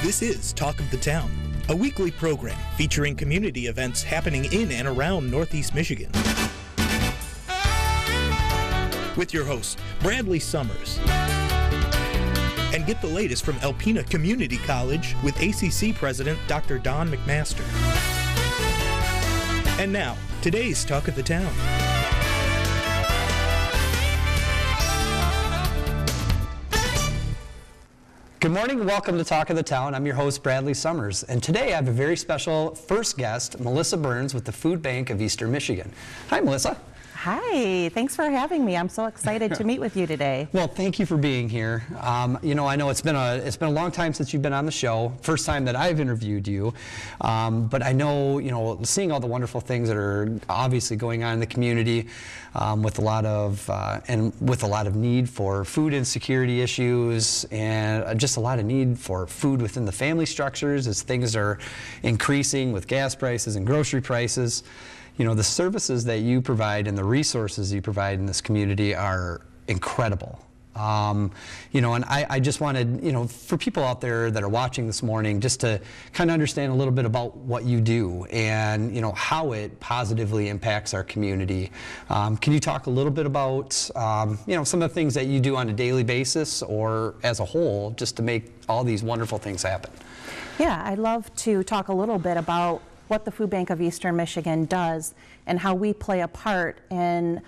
This is Talk of the Town, a weekly program featuring community events happening in and around Northeast Michigan. With your host, Bradley Summers. And get the latest from Alpena Community College with ACC President Dr. Don McMaster. And now, today's Talk of the Town. Good morning and welcome to Talk of the Town. I'm your host, Bradley Summers, and today I have a very special first guest, Melissa Burns with the Food Bank of Eastern Michigan. Hi, Melissa. Hi, thanks for having me. I'm so excited to meet with you today. Well, thank you for being here. I know it's been a long time since you've been on the show. First time that I've interviewed you, but I know, seeing all the wonderful things that are obviously going on in the community, with a lot of need for food insecurity issues and just a lot of need for food within the family structures as things are increasing with gas prices and grocery prices. The services that you provide and the resources you provide in this community are incredible. And I just wanted, for people out there that are watching this morning, just to kind of understand a little bit about what you do and, how it positively impacts our community. Can you talk a little bit about, some of the things that you do on a daily basis or as a whole, just to make all these wonderful things happen? Yeah, I'd love to talk a little bit about what the Food Bank of Eastern Michigan does and how we play a part in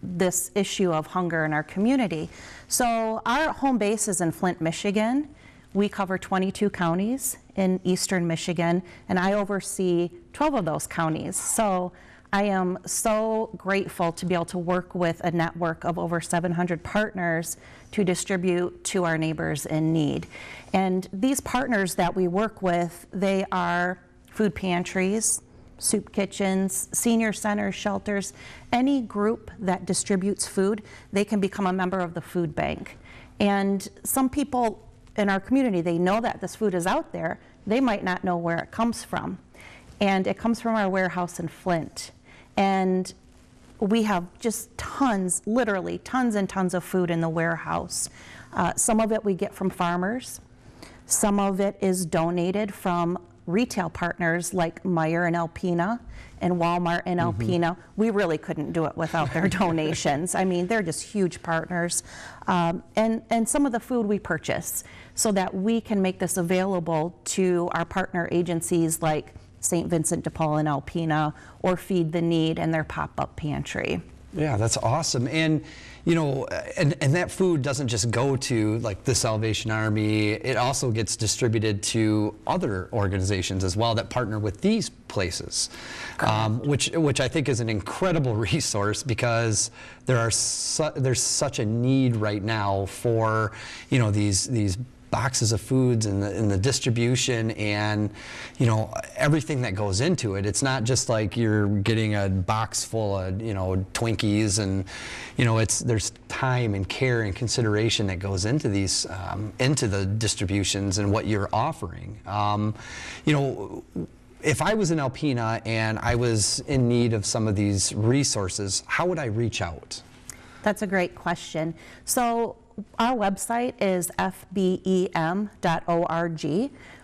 this issue of hunger in our community. So our home base is in Flint, Michigan. We cover 22 counties in Eastern Michigan, and I oversee 12 of those counties. So I am so grateful to be able to work with a network of over 700 partners to distribute to our neighbors in need. And these partners that we work with, they are food pantries, soup kitchens, senior centers, shelters, any group that distributes food, they can become a member of the food bank. And some people in our community, they know that this food is out there, they might not know where it comes from. And it comes from our warehouse in Flint. And we have just tons, literally tons and tons of food in the warehouse. Some of it we get from farmers. Some of it is donated from retail partners like Meijer and Alpena and Walmart and Alpena. We really couldn't do it without their donations. I mean, they're just huge partners. And some of the food we purchase so that we can make this available to our partner agencies like St. Vincent de Paul and Alpena or Feed the Need and their pop-up pantry. Yeah, that's awesome. And and that food doesn't just go to like the Salvation Army, it also gets distributed to other organizations as well that partner with these places, which I think is an incredible resource because there's such a need right now for these boxes of foods and the distribution and everything that goes into it. It's not just like you're getting a box full of Twinkies and there's time and care and consideration that goes into these into the distributions and what you're offering. If I was in Alpena and I was in need of some of these resources, how would I reach out? That's a great question. So our website is fbem.org.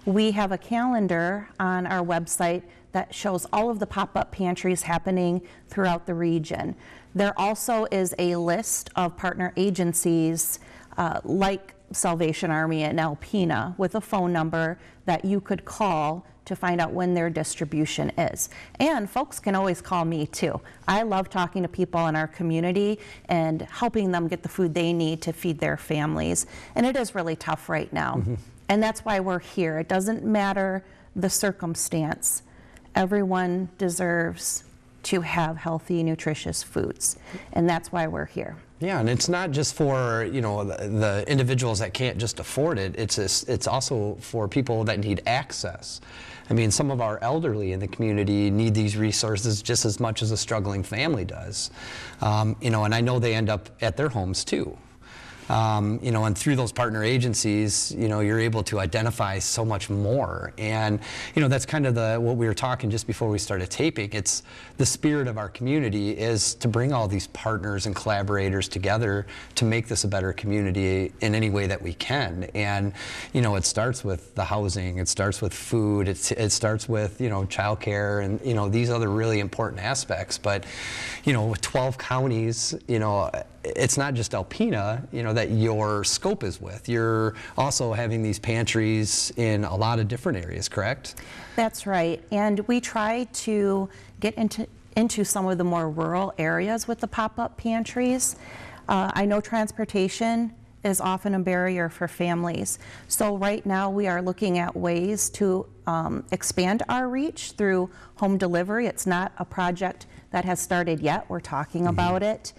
We have a calendar on our website that shows all of the pop-up pantries happening throughout the region. There also is a list of partner agencies like Salvation Army and Alpena with a phone number that you could call to find out when their distribution is. And folks can always call me too. I love talking to people in our community and helping them get the food they need to feed their families. And it is really tough right now. And that's why we're here. It doesn't matter the circumstance. Everyone deserves to have healthy, nutritious foods. And that's why we're here. Yeah, and it's not just for the individuals that can't just afford it. It's also for people that need access. I mean, some of our elderly in the community need these resources just as much as a struggling family does. And I know they end up at their homes too. You know, and through those partner agencies, you know, you're able to identify so much more. And, you know, that's kind of what we were talking just before we started taping. It's the spirit of our community is to bring all these partners and collaborators together to make this a better community in any way that we can. And, you know, it starts with the housing, it starts with food, it starts with, you know, childcare and, you know, these other really important aspects. But, you know, with 12 counties, you know, it's not just Alpena, you know, that your scope is with. You're also having these pantries in a lot of different areas, correct? That's right. And we try to get into some of the more rural areas with the pop-up pantries. I know transportation is often a barrier for families. So right now we are looking at ways to expand our reach through home delivery. It's not a project that has started yet. We're talking about it.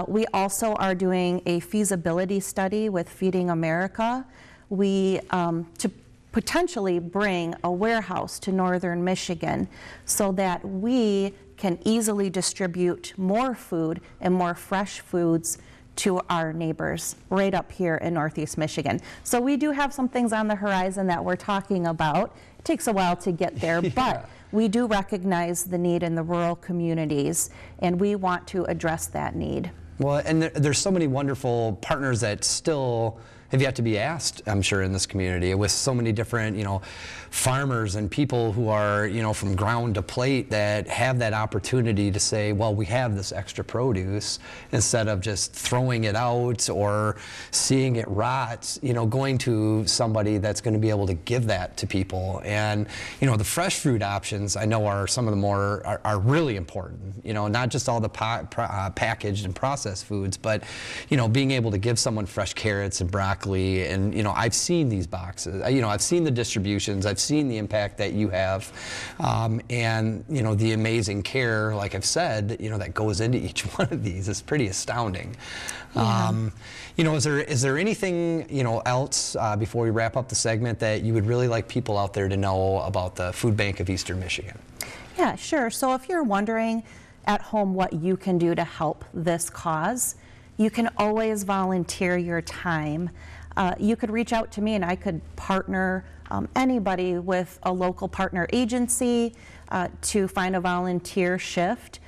We also are doing a feasibility study with Feeding America. To potentially bring a warehouse to northern Michigan so that we can easily distribute more food and more fresh foods to our neighbors right up here in Northeast Michigan. So we do have some things on the horizon that we're talking about. It takes a while to get there, but we do recognize the need in the rural communities, and we want to address that need. Well, and there's so many wonderful partners that still have yet to be asked, I'm sure, in this community, with so many different, you know, farmers and people who are, you know, from ground to plate that have that opportunity to say, well, we have this extra produce, instead of just throwing it out or seeing it rot, you know, going to somebody that's going to be able to give that to people. And, you know, the fresh fruit options I know are some of the more, are really important, you know, not just all the packaged and processed foods, but, you know, being able to give someone fresh carrots and broccoli. And, you know, I've seen these boxes, you know, I've seen the distributions, I've seen the impact that you have, and, you know, the amazing care, like I've said, you know, that goes into each one of these is pretty astounding. Yeah. You know, is there anything, you know, else before we wrap up the segment that you would really like people out there to know about the Food Bank of Eastern Michigan? Yeah, sure. So if you're wondering at home what you can do to help this cause, you can always volunteer your time. You could reach out to me and I could partner anybody with a local partner agency to find a volunteer shift.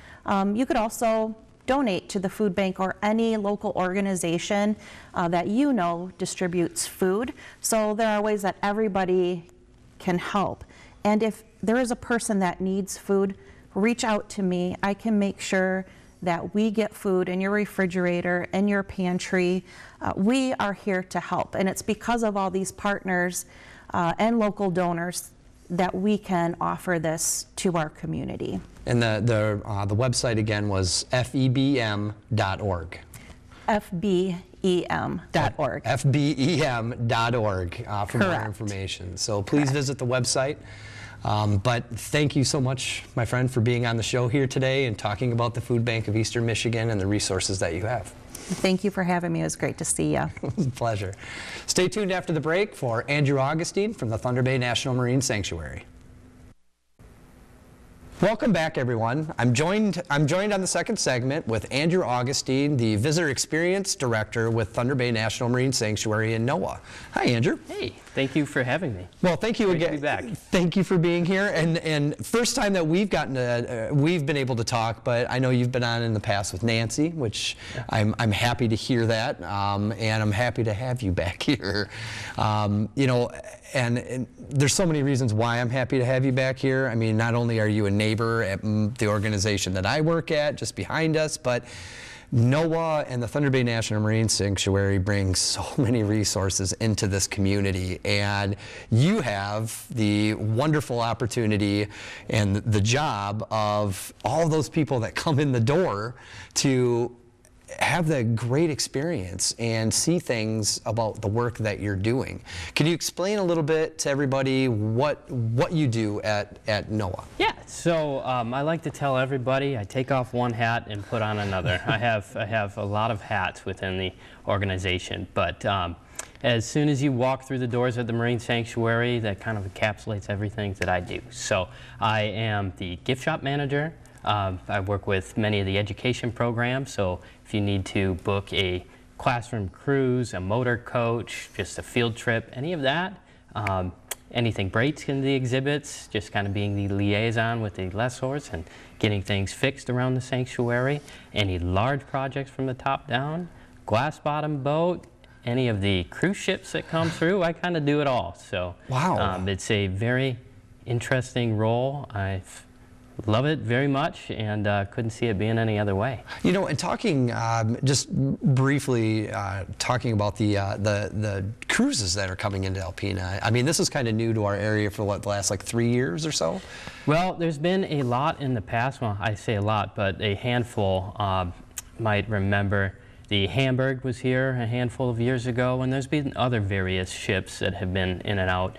You could also donate to the food bank or any local organization that you know distributes food. So there are ways that everybody can help. And if there is a person that needs food, reach out to me. I can make sure that we get food in your refrigerator, in your pantry. We are here to help. And it's because of all these partners and local donors that we can offer this to our community. And the website again was febm.org. fbem.org. fbem.org for more information. So please visit the website. But thank you so much, my friend, for being on the show here today and talking about the Food Bank of Eastern Michigan and the resources that you have. Thank you for having me. It was great to see you. It was a pleasure. Stay tuned after the break for Andrew Augustine from the Thunder Bay National Marine Sanctuary. Welcome back, everyone. I'm joined on the second segment with Andrew Augustine, the Visitor Experience Director with Thunder Bay National Marine Sanctuary in NOAA. Hi, Andrew. Hey, thank you for having me. Well, thank you again. Great to be back. Thank you for being here. And first time that we've been able to talk, but I know you've been on in the past with Nancy, which I'm happy to hear that, and I'm happy to have you back here. You know. And there's so many reasons why I'm happy to have you back here. I mean, not only are you a neighbor at the organization that I work at, just behind us, but NOAA and the Thunder Bay National Marine Sanctuary bring so many resources into this community, and you have the wonderful opportunity and the job of all those people that come in the door to have the great experience and see things about the work that you're doing. Can you explain a little bit to everybody what you do at NOAA? Yeah, so I like to tell everybody I take off one hat and put on another. I have a lot of hats within the organization, but as soon as you walk through the doors of the Marine Sanctuary, that kind of encapsulates everything that I do. So I am the gift shop manager. I work with many of the education programs, so if you need to book a classroom cruise, a motor coach, just a field trip, any of that. Anything breaks in the exhibits, just kind of being the liaison with the lessors and getting things fixed around the sanctuary. Any large projects from the top down, glass bottom boat, any of the cruise ships that come through, I kind of do it all. So wow. It's a very interesting role. I love it very much, and couldn't see it being any other way. You know, and talking just briefly, talking about the cruises that are coming into Alpena. I mean, this is kind of new to our area for what, the last like 3 years or so. Well, there's been a lot in the past. Well, I say a lot, but a handful might remember. The Hamburg was here a handful of years ago, and there's been other various ships that have been in and out.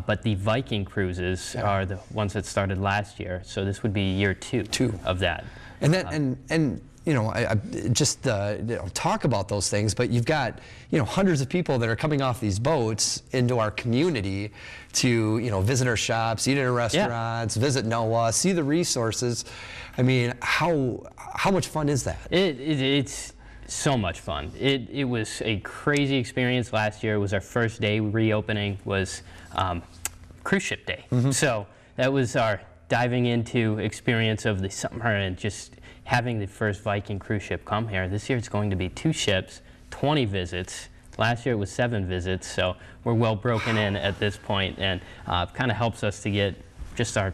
But the Viking cruises are the ones that started last year, so this would be year two of that. And that, and you know, I just you know, talk about those things, but you've got, you know, hundreds of people that are coming off these boats into our community to, you know, visit our shops, eat at our restaurants, visit NOAA, see the resources. I mean, how much fun is that? It's so much fun. It was a crazy experience last year. It was our first day reopening, was cruise ship day. So that was our diving into experience of the summer and just having the first Viking cruise ship come here. This year it's going to be 2 ships, 20 visits. Last year it was 7 visits, so we're well broken in at this point, and kind of helps us to get just our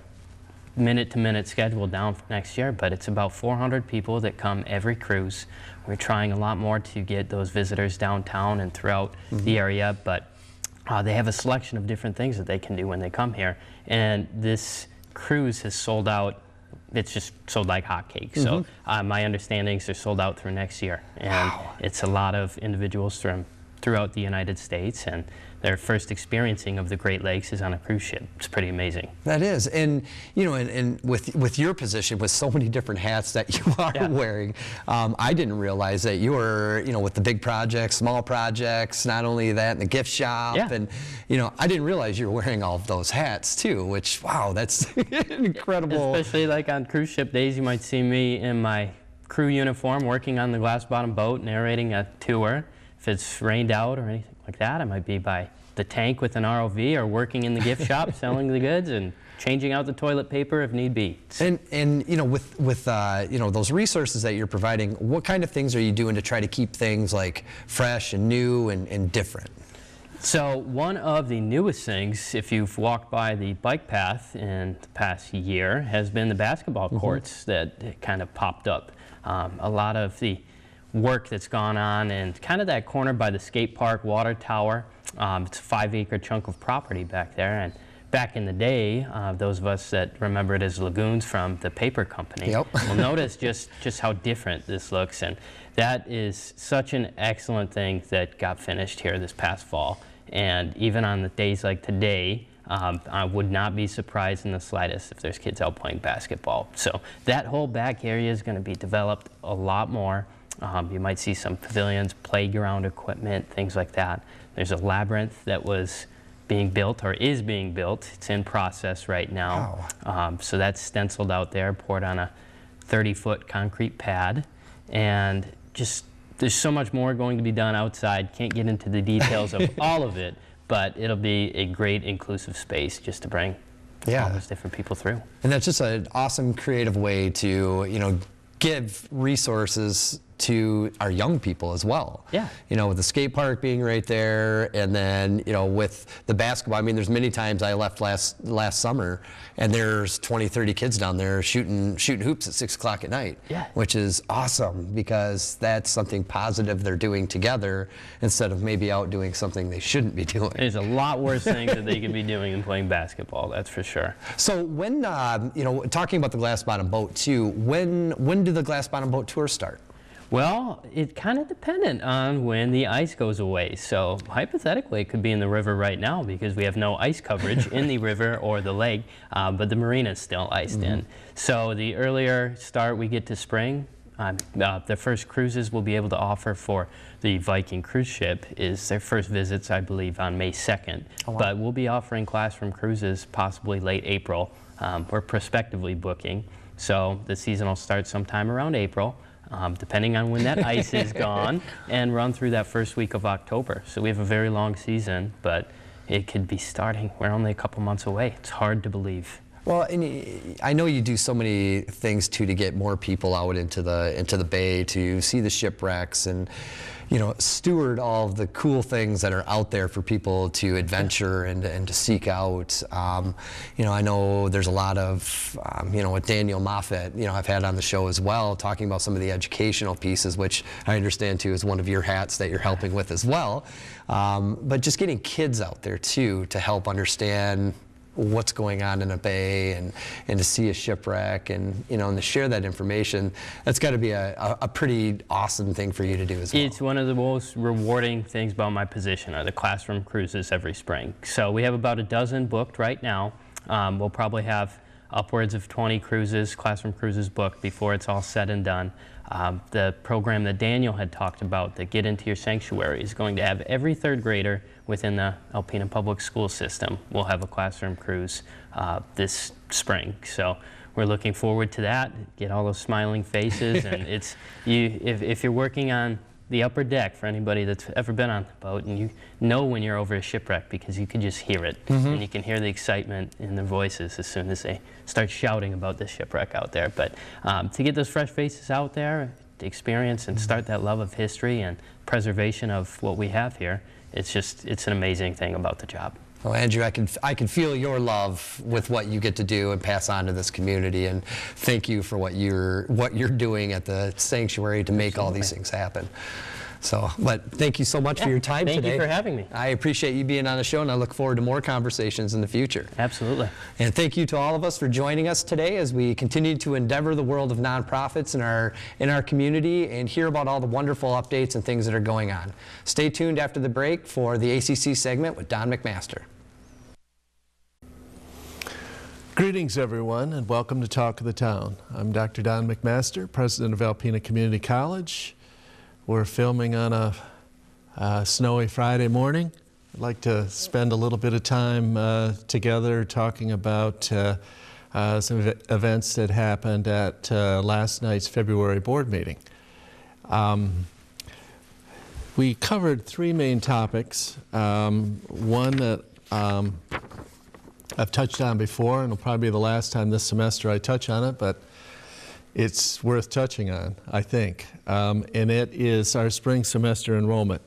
minute-to-minute schedule down for next year. But it's about 400 people that come every cruise. We're trying a lot more to get those visitors downtown and throughout the area, but they have a selection of different things that they can do when they come here. And this cruise has sold out. It's just sold like hotcakes. So my understanding is they're sold out through next year. And it's a lot of individuals from throughout the United States, and their first experiencing of the Great Lakes is on a cruise ship. It's pretty amazing. That is, and you know, and with your position, with so many different hats that you are wearing, I didn't realize that you were, you know, with the big projects, small projects, not only that, and the gift shop, and you know, I didn't realize you were wearing all of those hats too. Which, wow, that's incredible. Especially like on cruise ship days, you might see me in my crew uniform, working on the glass bottom boat, narrating a tour. If it's rained out or anything like that, I might be by the tank with an ROV, or working in the gift shop selling the goods and changing out the toilet paper if need be. And you know, with you know, those resources that you're providing, what kind of things are you doing to try to keep things like fresh and new and different? So one of the newest things, if you've walked by the bike path in the past year, has been the basketball courts that kind of popped up. A lot of the work that's gone on, and kind of that corner by the skate park water tower. It's a 5-acre chunk of property back there, and back in the day, those of us that remember it as lagoons from the paper company will notice just how different this looks, and that is such an excellent thing that got finished here this past fall. And even on the days like today, I would not be surprised in the slightest if there's kids out playing basketball. So that whole back area is going to be developed a lot more. You might see some pavilions, playground equipment, things like that. There's a labyrinth that was being built, or is being built. It's in process right now. So that's stenciled out there, poured on a 30-foot concrete pad. And just, there's so much more going to be done outside. Can't get into the details of all of it, but it'll be a great inclusive space just to bring all those different people through. And that's just an awesome creative way to, you know, give resources to our young people as well. You know, with the skate park being right there, and then, you know, with the basketball, I mean, there's many times I left last summer and there's 20, 30 kids down there shooting hoops at 6 o'clock at night, which is awesome, because that's something positive they're doing together instead of maybe out doing something they shouldn't be doing. There's a lot worse things that they could be doing than playing basketball, that's for sure. So when, you know, talking about the glass bottom boat too, when do the glass bottom boat tours start? Well, it's kind of dependent on when the ice goes away. So hypothetically, it could be in the river right now because we have no ice coverage in the river or the lake, but the marina is still iced in. So the earlier start we get to spring, the first cruises we'll be able to offer for the Viking cruise ship is their first visits, I believe, on May 2nd. But we'll be offering classroom cruises possibly late April. We're prospectively booking. So the season will start sometime around April. depending on when that ice is gone, and run through that first week of October. So we have a very long season, but it could be starting. We're only a couple months away. It's hard to believe. Well, and I know you do so many things too to get more people out into the bay to see the shipwrecks and, you know, steward all of the cool things that are out there for people to adventure and to seek out. You know, I know there's a lot of, you know, with Daniel Moffat, you know, I've had on the show as well, talking about some of the educational pieces, which I understand too is one of your hats that you're helping with as well. But just getting kids out there too to help understand what's going on in a bay and to see a shipwreck and, you know, and to share that information, that's got to be a pretty awesome thing for you to do as well. It's one of the most rewarding things about my position are the classroom cruises every spring. So we have about a dozen booked right now. We'll probably have upwards of 20 cruises, classroom cruises booked before it's all said and done. The program that Daniel had talked about, the Get Into Your Sanctuary, is going to have every third grader within the Alpena Public School system will have a classroom cruise this spring. So we're looking forward to that. Get all those smiling faces, and it's if you're working on the upper deck, for anybody that's ever been on the boat, and you know when you're over a shipwreck because you can just hear it, and you can hear the excitement in their voices as soon as they start shouting about the shipwreck out there. But to get those fresh faces out there, to experience and start that love of history and preservation of what we have here, it's an amazing thing about the job. Well, Andrew, I can feel your love with what you get to do and pass on to this community, and thank you for what you're doing at the sanctuary to make all these things happen. So, but thank you so much for your time today. Thank you for having me. I appreciate you being on the show, and I look forward to more conversations in the future. Absolutely. And thank you to all of us for joining us today as we continue to endeavor the world of nonprofits in our community and hear about all the wonderful updates and things that are going on. Stay tuned after the break for the ACC segment with Don McMaster. Greetings, everyone, and welcome to Talk of the Town. I'm Dr. Don McMaster, president of Alpena Community College. We're filming on a snowy Friday morning. I'd like to spend a little bit of time together talking about some events that happened at last night's February board meeting. We covered three main topics. One that I've touched on before, and it'll probably be the last time this semester I touch on it, but it's worth touching on, I think. And it is our spring semester enrollment.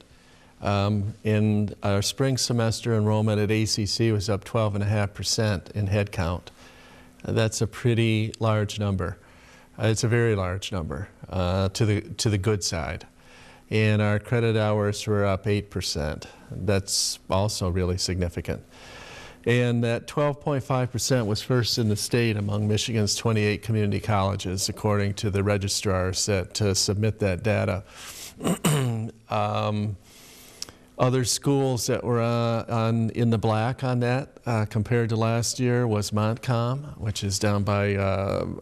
In our spring semester enrollment at ACC was up 12.5% in head count. That's a pretty large number. It's a very large number to the good side. And our credit hours were up 8%. That's also really significant. And that 12.5% was first in the state among Michigan's 28 community colleges, according to the registrars that submit that data. Other schools that were in the black on that compared to last year was Montcalm, which is down by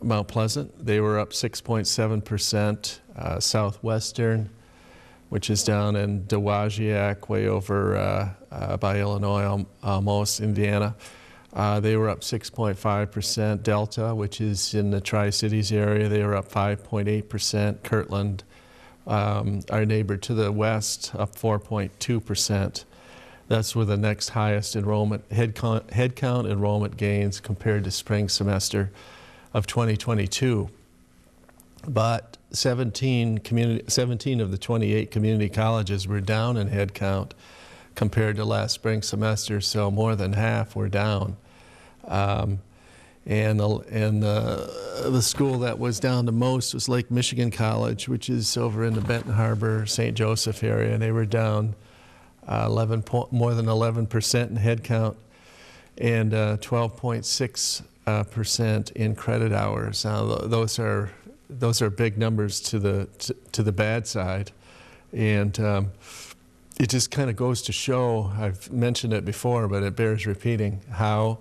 Mount Pleasant. They were up 6.7%. Southwestern, which is down in Dowagiac, way over by Illinois, almost Indiana. They were up 6.5%. Delta, which is in the Tri-Cities area, they were up 5.8%. Kirtland, our neighbor to the west, up 4.2%. That's where the next highest enrollment, head count enrollment gains compared to spring semester of 2022. But 17 of the 28 community colleges were down in head count compared to last spring semester, so more than half were down. And the school that was down the most was Lake Michigan College, which is over in the Benton Harbor, St. Joseph area, and they were down more than 11% in head count and 12.6% in credit hours. Now, those are big numbers to the bad side, and it just kind of goes to show, I've mentioned it before, but it bears repeating, how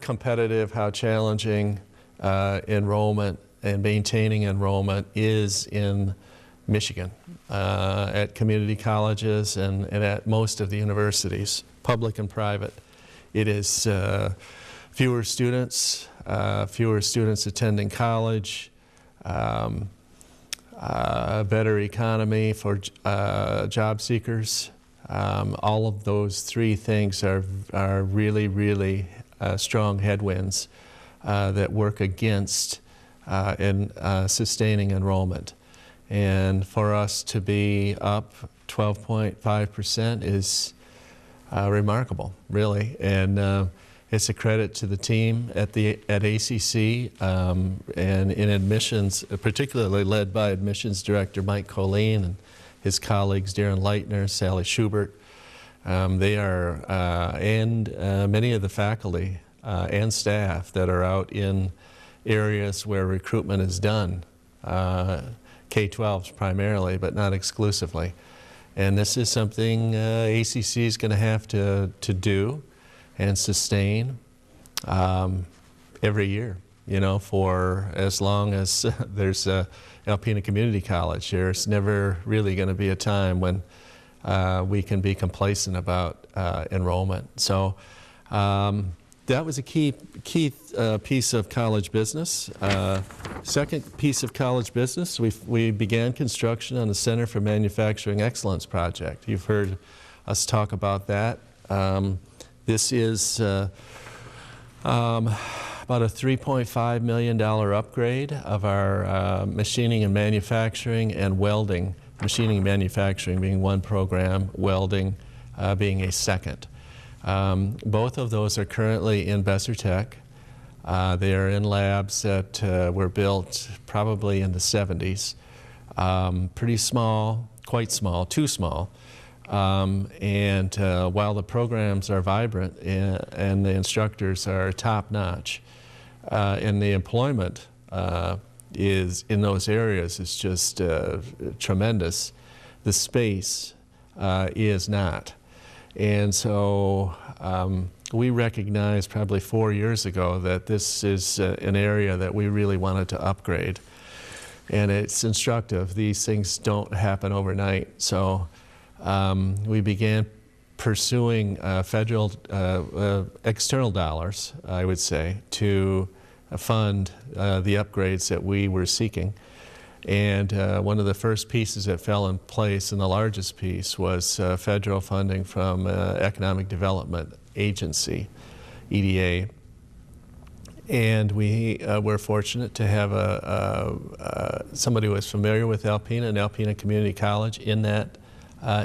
competitive, how challenging enrollment and maintaining enrollment is in Michigan at community colleges and at most of the universities, public and private. It is fewer students attending college, a better economy for job seekers. All of those three things are really, really strong headwinds that work against in sustaining enrollment. And for us to be up 12.5% is remarkable, really. And it's a credit to the team at ACC and in admissions, particularly led by admissions director Mike Colleen and his colleagues Darren Leitner, Sally Schubert. They are, and many of the faculty and staff that are out in areas where recruitment is done, K-12s primarily, but not exclusively. And this is something ACC is going to have to do and sustain every year, you know, for as long as there's Alpena Community College. There's never really going to be a time when we can be complacent about enrollment. So that was a key piece of college business. Second piece of college business, we began construction on the Center for Manufacturing Excellence project. You've heard us talk about that. This is about a $3.5 million upgrade of our machining and manufacturing and welding. Machining and manufacturing being one program, welding being a second. Both of those are currently in Besser Tech. They are in labs that were built probably in the 70s. Pretty small, quite small, too small. And while the programs are vibrant and the instructors are top-notch, and the employment is in those areas is just tremendous, the space is not. And so we recognized probably 4 years ago that this is an area that we really wanted to upgrade. And it's instructive. These things don't happen overnight. So we began pursuing federal external dollars, I would say, to fund the upgrades that we were seeking. And one of the first pieces that fell in place, and the largest piece, was federal funding from Economic Development Agency, EDA. And we were fortunate to have somebody who was familiar with Alpena and Alpena Community College in that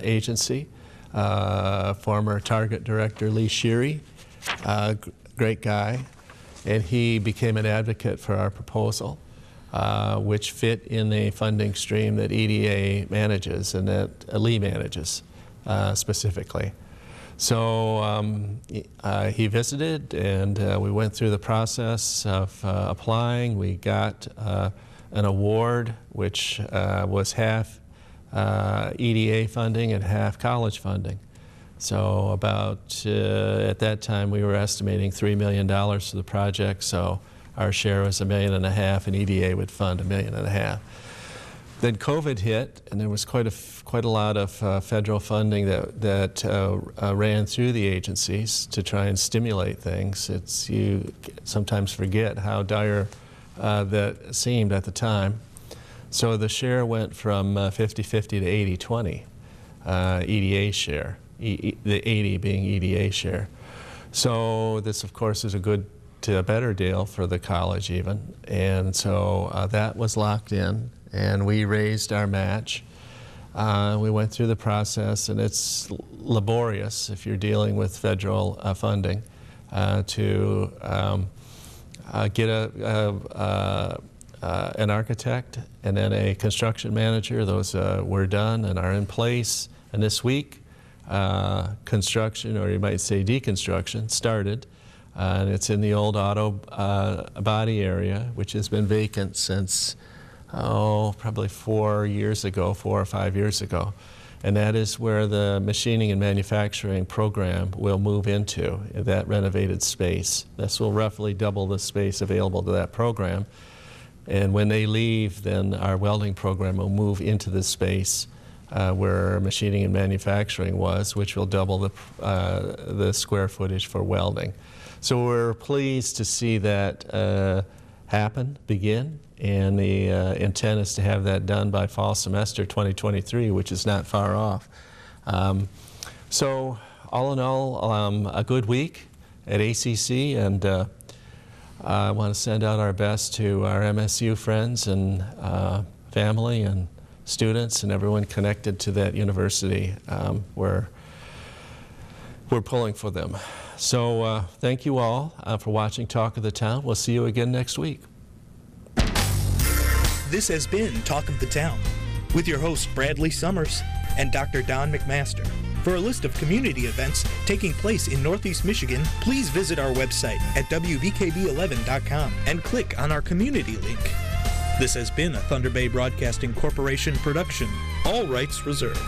agency, former Target director Lee Sheary, great guy, and he became an advocate for our proposal, which fit in the funding stream that EDA manages and that Lee manages specifically. So he visited, and we went through the process of applying. We got an award, which was half EDA funding and half college funding. So about, at that time, we were estimating $3 million for the project, so our share was $1.5 million, and EDA would fund $1.5 million. Then COVID hit, and there was quite a lot of federal funding that ran through the agencies to try and stimulate things. You sometimes forget how dire that seemed at the time. So the share went from 50-50 to 80-20, EDA share, the 80 being EDA share. So this, of course, is a good to a better deal for the college even. And so that was locked in, and we raised our match. We went through the process, and it's laborious if you're dealing with federal funding to get an architect and then a construction manager. Those were done and are in place. And this week, construction, or you might say deconstruction, started. And it's in the old auto body area, which has been vacant since, probably 4 or 5 years ago. And that is where the machining and manufacturing program will move into, that renovated space. This will roughly double the space available to that program. And when they leave, then our welding program will move into the space where machining and manufacturing was, which will double the square footage for welding. So we're pleased to see that begin, and the intent is to have that done by fall semester 2023, which is not far off. So all in all, a good week at ACC, and I want to send out our best to our MSU friends and family and students and everyone connected to that university. We're pulling for them. So thank you all for watching Talk of the Town. We'll see you again next week. This has been Talk of the Town with your hosts Bradley Summers and Dr. Don McMaster. For a list of community events taking place in Northeast Michigan, please visit our website at WBKB11.com and click on our community link. This has been a Thunder Bay Broadcasting Corporation production. All rights reserved.